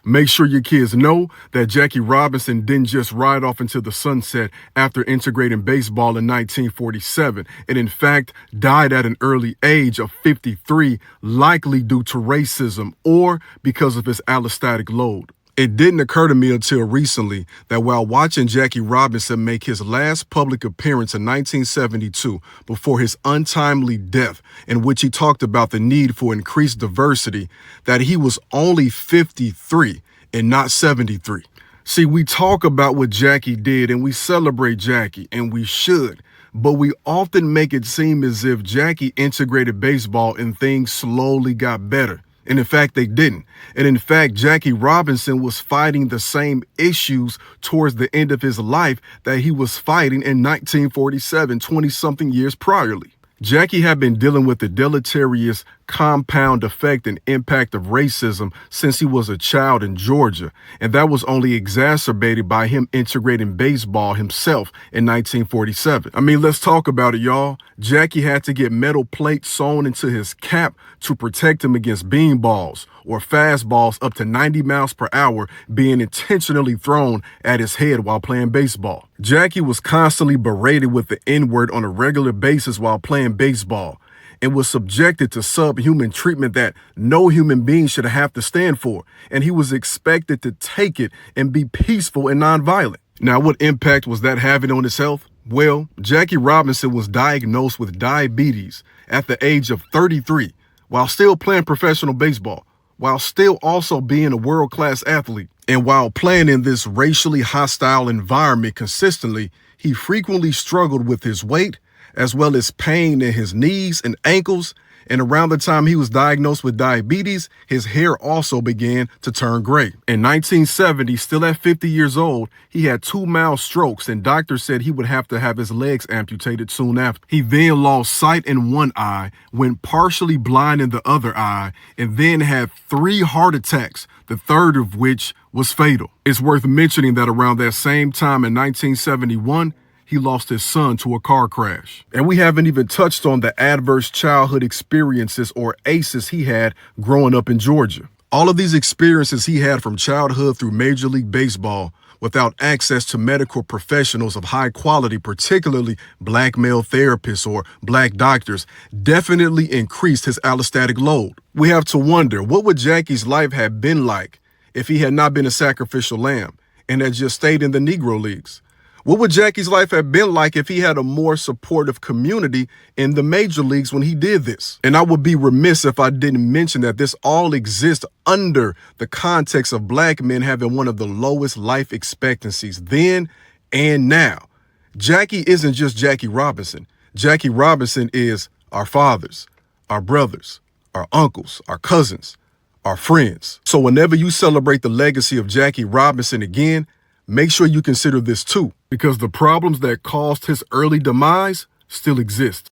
Make sure your kids know that Jackie Robinson didn't just ride off into the sunset after integrating baseball in 1947, and in fact died at an early age of 53, likely due to racism or because of his allostatic load. It didn't occur to me until recently that while watching Jackie Robinson make his last public appearance in 1972 before his untimely death, in which he talked about the need for increased diversity, that he was only 53 and not 73. See, we talk about what Jackie did and we celebrate Jackie, and we should, but we often make it seem as if Jackie integrated baseball and things slowly got better. And in fact, they didn't. And in fact, Jackie Robinson was fighting the same issues towards the end of his life that he was fighting in 1947, 20-something years priorly. Jackie had been dealing with the deleterious compound effect and impact of racism since he was a child in Georgia, and that was only exacerbated by him integrating baseball himself in 1947. I mean, let's talk about it, y'all. Jackie had to get metal plates sewn into his cap to protect him against beanballs or fastballs up to 90 miles per hour being intentionally thrown at his head while playing baseball. Jackie was constantly berated with the N-word on a regular basis while playing baseball, and was subjected to subhuman treatment that no human being should have to stand for, and he was expected to take it and be peaceful and nonviolent. Now, what impact was that having on his health? Well, Jackie Robinson was diagnosed with diabetes at the age of 33 while still playing professional baseball, while still also being a world-class athlete. And while playing in this racially hostile environment consistently, he frequently struggled with his weight, as well as pain in his knees and ankles. And around the time he was diagnosed with diabetes, his hair also began to turn gray. In 1970, still at 50 years old, he had 2 mild strokes, and doctors said he would have to have his legs amputated soon after. He then lost sight in one eye, went partially blind in the other eye, and then had 3 heart attacks, the third of which was fatal. It's worth mentioning that around that same time in 1971, he lost his son to a car crash. And we haven't even touched on the adverse childhood experiences, or ACEs, he had growing up in Georgia. All of these experiences he had from childhood through Major League Baseball without access to medical professionals of high quality, particularly black male therapists or black doctors, definitely increased his allostatic load. We have to wonder, what would Jackie's life have been like if he had not been a sacrificial lamb and had just stayed in the Negro Leagues? What would Jackie's life have been like if he had a more supportive community in the major leagues when he did this? And I would be remiss if I didn't mention that this all exists under the context of black men having one of the lowest life expectancies then and now. Jackie isn't just Jackie Robinson. Jackie Robinson is our fathers, our brothers, our uncles, our cousins, our friends. So whenever you celebrate the legacy of Jackie Robinson again, make sure you consider this too, because the problems that caused his early demise still exist.